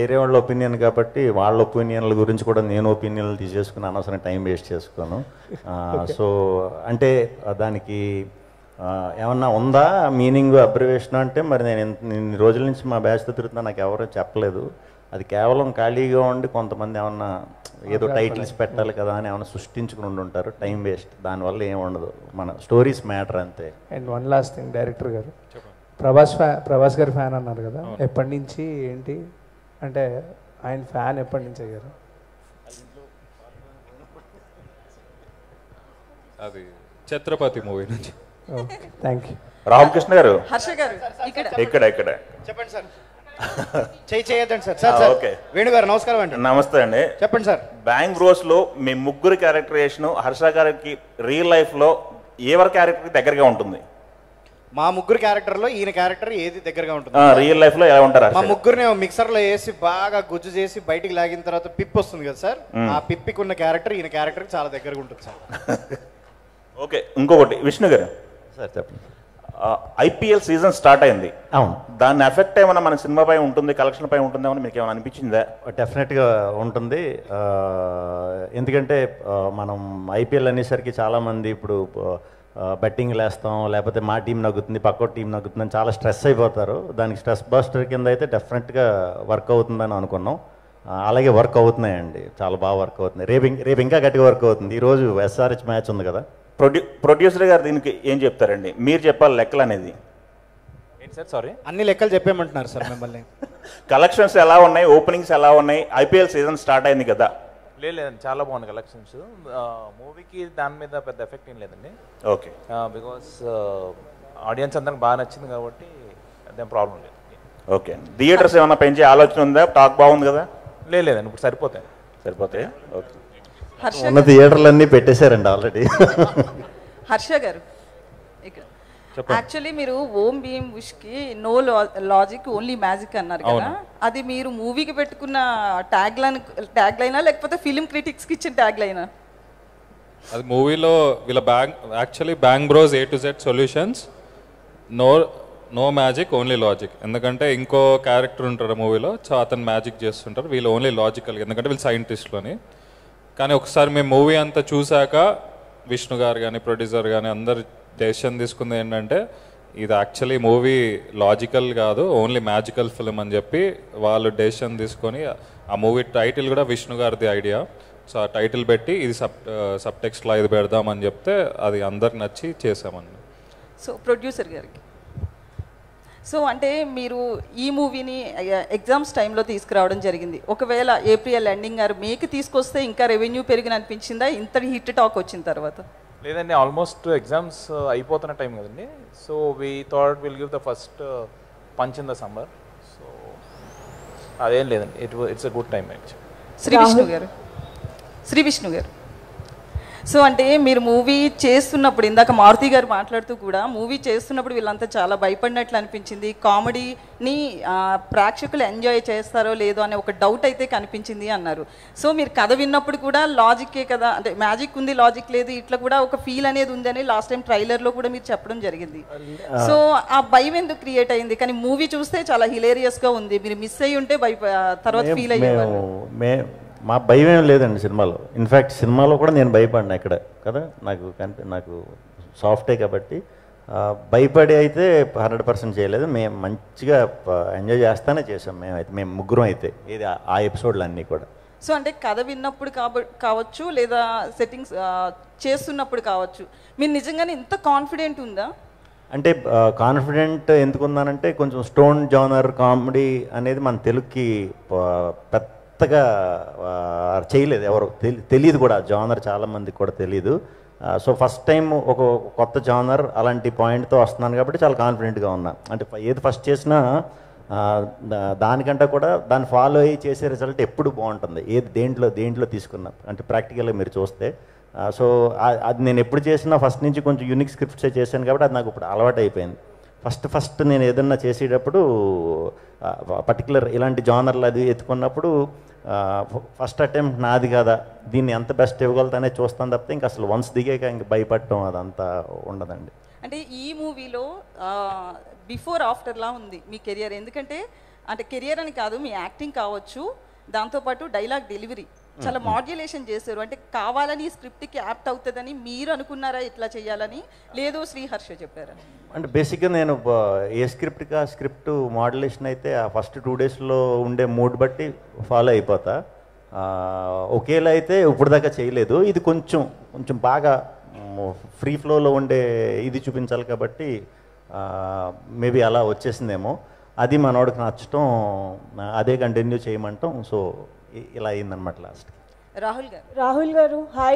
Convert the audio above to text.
వేరే వాళ్ళ ఒపీనియన్ కాబట్టి వాళ్ళ ఒపీనియన్ల గురించి కూడా నేను ఒపీనియన్లు తీసేసుకుని అనవసరం టైం వేస్ట్ చేసుకోను. సో అంటే దానికి ఏమన్నా ఉందా మీనింగ్ అబ్రివేషన్ అంటే మరి నేను ఇన్ని రోజుల నుంచి మా బ్యాచ్తో తిరుగుతున్నా నాకు ఎవరూ చెప్పలేదు. అది కేవలం ఖాళీగా ఉండి కొంతమంది ఏమన్నా ఏదో టైటిల్స్ పెట్టాలి కదా అని ఏమన్నా సృష్టించుకుని ఉంటారు. టైం వేస్ట్, దానివల్ల ఏమి ఉండదు. మన స్టోరీస్ మ్యాటర్ అంతే. And one last thing, director గారు ప్రభాస్ గారి ఫ్యాన్ అన్నారు కదా, ఎప్పటి నుంచి ఏంటి అంటే ఆయన ఫ్యాన్ ఎప్పటి నుంచి అయ్యారు? అది ఛత్రపతి మూవీ నుంచి. Thank you. రామకృష్ణ గారు, హర్ష గారు ఇక్కడ చెప్పండి సార్. చేయొద్దండి సార్. Sir okay. వేణు గారు నమస్కారం అండి. నమస్తే అండి. చెప్పండి సార్. బ్యాంగ్ బ్రోస్లో మీ ముగ్గురు క్యారెక్టరేషన్ హర్ష గారికి రియల్ లైఫ్లో ఎవరి క్యారెక్టర్కి దగ్గరగా ఉంటుంది? మా ముగ్గురు క్యారెక్టర్లో ఈయన క్యారెక్టర్ ఏది దగ్గరగా ఉంటుంది? రియల్ లైఫ్లో ఎలా ఉంటారు? మా ముగ్గురిని మిక్సర్లో వేసి బాగా గుజ్జు చేసి బయటికి లాగిన తర్వాత పిప్ వస్తుంది కదా సార్, ఆ పిప్పికి ఉన్న క్యారెక్టర్ ఈయన క్యారెక్టర్కి చాలా దగ్గరగా ఉంటుంది సార్. ఓకే. ఇంకొకటి విష్ణు గారు సార్ చెప్పండి. ఐపీఎల్ సీజన్ స్టార్ట్ అయింది. అవును. దాని ఎఫెక్ట్ ఏమైనా మన సినిమాపై ఉంటుంది, కలెక్షన్ పై ఉంటుందేమో మీకు ఏమైనా అనిపించిందా? డెఫినెట్గా ఉంటుంది. ఎందుకంటే మనం ఐపీఎల్ అనేసరికి చాలామంది ఇప్పుడు బెట్టింగ్ వేస్తాం, లేకపోతే మా టీం నగ్గుతుంది, పక్క టీం నగ్గుతుంది అని చాలా స్ట్రెస్ అయిపోతారు. దానికి స్ట్రెస్ బస్టర్ కింద అయితే డెఫినెట్గా వర్క్ అవుతుందని అనుకున్నాం. అలాగే వర్క్ అవుతున్నాయండి, చాలా బాగా వర్క్ అవుతుంది. రేపు ఇంకా గట్టిగా వర్క్ అవుతుంది. ఈరోజు ఎస్ఆర్హెచ్ మ్యాచ్ ఉంది కదా. ప్రొడ్యూసర్ గారు దీనికి ఏం చెప్తారండి? మీరు చెప్పాలి లెక్కలు అనేది. ఏంటి సార్? సారీ, అన్ని లెక్కలు చెప్పేయమంటున్నారు సార్ మిమ్మల్ని. కలెక్షన్స్ ఎలా ఉన్నాయి, ఓపెనింగ్స్ ఎలా ఉన్నాయి? ఐపీఎల్ సీజన్ స్టార్ట్ అయింది కదా. లేదండి, చాలా బాగుంది కలెక్షన్స్. మూవీకి దాని మీద పెద్ద ఎఫెక్ట్ ఏం లేదండి. ఓకే. బికాస్ ఆడియన్స్ అందరికి బాగా నచ్చింది కాబట్టి అదేం ప్రాబ్లం లేదు. ఓకే. థియేటర్స్ ఏమైనా పెంచే ఆలోచన ఉందా? టాక్ బాగుంది కదా. లేదండి, ఇప్పుడు సరిపోతాయి. ఓకే. ఉన్న థియేటర్లన్నీ పెట్టేశారండి ఆల్రెడీ. హర్ష గారు ఇక్కడ యాక్చువల్లీ మీరు ఓం భీమ్ విష్ కి నో లాజిక్ ఓన్లీ మ్యాజిక్ అన్నారు కదా, అది మీరు మూవీకి పెట్టుకున్న ట్యాగ్ లైనా లేకపోతే ఫిలిం క్రిటిక్స్ కి ఇచ్చిన ట్యాగ్ లైనా? అది మూవీలో వీళ్ళ actually bang bros A to Z solutions, no magic only logic. ఎందుకంటే ఇంకో క్యారెక్టర్ ఉంటారు మూవీలో, సో అతను మ్యాజిక్ చేస్తుంటారు, వీళ్ళు ఓన్లీ లాజికల్. ఎందుకంటే వీళ్ళు సైంటిస్ట్లోని. కానీ ఒకసారి మేము మూవీ అంతా చూశాక విష్ణు గారు కానీ ప్రొడ్యూసర్ కానీ అందరు డెసిషన్ తీసుకుంది ఏంటంటే ఇది యాక్చువల్లీ మూవీ లాజికల్ కాదు, ఓన్లీ మ్యాజికల్ ఫిల్మ్ అని చెప్పి వాళ్ళు డెసిషన్ తీసుకొని ఆ మూవీ టైటిల్ కూడా విష్ణు గారిది ఐడియా. సో ఆ టైటిల్ పెట్టి ఇది సబ్ టెక్స్ట్లో ఇది పెడదామని చెప్తే అది అందరికి నచ్చి చేసామని. సో ప్రొడ్యూసర్ గారికి, సో అంటే మీరు ఈ మూవీని ఎగ్జామ్స్ టైంలో తీసుకురావడం జరిగింది. ఒకవేళ ఏప్రిల్ ఎండింగ్ గారు మేకి తీసుకొస్తే ఇంకా రెవెన్యూ పెరిగిన అనిపించిందా ఇంత హిట్ టాక్ వచ్చిన తర్వాత? లేదండి, ఆల్మోస్ట్ ఎగ్జామ్స్ అయిపోతున్న టైం కదండి. So we thought will give the first punch in the summer. So అదేం లేదండి, it's a good time actually. Shri Vishnu గారు, సో అంటే మీరు మూవీ చేస్తున్నప్పుడు ఇందాక మారుతి గారు మాట్లాడుతూ కూడా మూవీ చేస్తున్నప్పుడు వీళ్ళంతా చాలా భయపడినట్లు అనిపించింది. కామెడీని ప్రేక్షకులు ఎంజాయ్ చేస్తారో లేదో అనే ఒక డౌట్ అయితే కనిపించింది అన్నారు. సో మీరు కథ విన్నప్పుడు కూడా లాజిక్కే కదా, అంటే మ్యాజిక్ ఉంది లాజిక్ లేదు, ఇట్లా కూడా ఒక ఫీల్ అనేది ఉందని లాస్ట్ టైం ట్రైలర్లో కూడా మీరు చెప్పడం జరిగింది. సో ఆ భయం ఎందుకు క్రియేట్ అయింది? కానీ మూవీ చూస్తే చాలా హిలేరియస్గా ఉంది, మీరు మిస్ అయ్యి ఉంటే తర్వాత ఫీల్ అయ్యేవారు. మా భయం ఏం లేదండి సినిమాలో. ఇన్ఫ్యాక్ట్ సినిమాలో కూడా నేను భయపడినా ఇక్కడ కదా, నాకు సాఫ్టే కాబట్టి భయపడి అయితే 100% చేయలేదు. మేము మంచిగా ఎంజాయ్ చేస్తానే చేసాం మేము ముగ్గురం అయితే ఇది ఆ ఎపిసోడ్లు అన్నీ కూడా. సో అంటే కథ విన్నప్పుడు కావచ్చు లేదా సెట్టింగ్స్ చేస్తున్నప్పుడు కావచ్చు, మీరు నిజంగానే ఇంత కాన్ఫిడెంట్ ఉందా? అంటే కాన్ఫిడెంట్ ఎందుకున్నానంటే కొంచెం స్టోన్ జానర్ కామెడీ అనేది మన తెలుగుకి పెద్దగా చేయలేదు, ఎవరు తెలియదు కూడా, జానర్ చాలామందికి కూడా తెలియదు. సో ఫస్ట్ టైం ఒక కొత్త జానర్ అలాంటి పాయింట్తో వస్తున్నాను కాబట్టి చాలా కాన్ఫిడెంట్గా ఉన్నా. అంటే ఏది ఫస్ట్ చేసినా దానికంటే కూడా దాన్ని ఫాలో అయ్యి చేసే రిజల్ట్ ఎప్పుడు బాగుంటుంది, ఏది దేంట్లో తీసుకున్నా. అంటే ప్రాక్టికల్గా మీరు చూస్తే సో అది నేను ఎప్పుడు చేసినా ఫస్ట్ నుంచి కొంచెం యూనిక్ స్క్రిప్ట్సే చేశాను కాబట్టి అది నాకు ఇప్పుడు అలవాటు అయిపోయింది. ఫస్ట్ నేను ఏదన్నా చేసేటప్పుడు పర్టికులర్ ఇలాంటి జానర్లు అది ఎత్తుకున్నప్పుడు ఫస్ట్ అటెంప్ట్ నాది కదా, దీన్ని ఎంత బెస్ట్ ఇవ్వగలుగుతానే చూస్తాను తప్పితే ఇంకా అసలు వన్స్ దిగాక ఇంక భయపడటం అదంతా ఉండదండి. అంటే ఈ మూవీలో బిఫోర్ ఆఫ్టర్లా ఉంది మీ కెరియర్, ఎందుకంటే అంటే కెరియర్ అని కాదు, మీ యాక్టింగ్ కావచ్చు, దాంతోపాటు డైలాగ్ డెలివరీ చాలా మాడ్యులేషన్ చేశారు. అంటే కావాలని స్క్రిప్ట్కి యాప్ట్ అవుతుందని మీరు అనుకున్నారా ఇట్లా చేయాలని, లేదు శ్రీహర్ష చెప్పారా? అంటే బేసిక్గా నేను ఏ స్క్రిప్ట్కి ఆ స్క్రిప్ట్ మాడ్యులేషన్ అయితే ఆ ఫస్ట్ 2 డేస్లో ఉండే మూడ్ బట్టి ఫాలో అయిపోతా. ఒకేలా అయితే ఇప్పుడు దాకా చేయలేదు. ఇది కొంచెం బాగా ఫ్రీ ఫ్లోలో ఉండే ఇది చూపించాలి కాబట్టి మేబీ అలా వచ్చేసిందేమో. అది మనోడికి నచ్చటం, అదే కంటిన్యూ చేయమంటాం. సో ఇలా అయిందనమాట లాస్ట్. రాహుల్ గారు హాయ్.